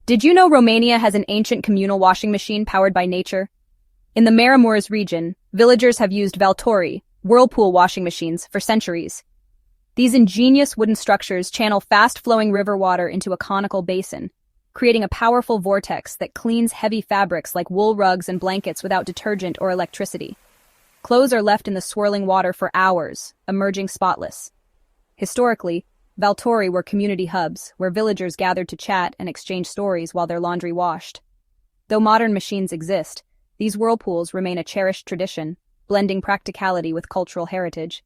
Did you know Romania has an ancient communal washing machine powered by nature? In the Maramureș region, villagers have used vâltoare, whirlpool washing machines, for centuries. These ingenious wooden structures channel fast-flowing river water into a conical basin, creating a powerful vortex that cleans heavy fabrics like wool rugs and blankets without detergent or electricity. Clothes are left in the swirling water for hours, emerging spotless. Historically, vâltoare were community hubs where villagers gathered to chat and exchange stories while their laundry washed. Though modern machines exist, these whirlpools remain a cherished tradition, blending practicality with cultural heritage.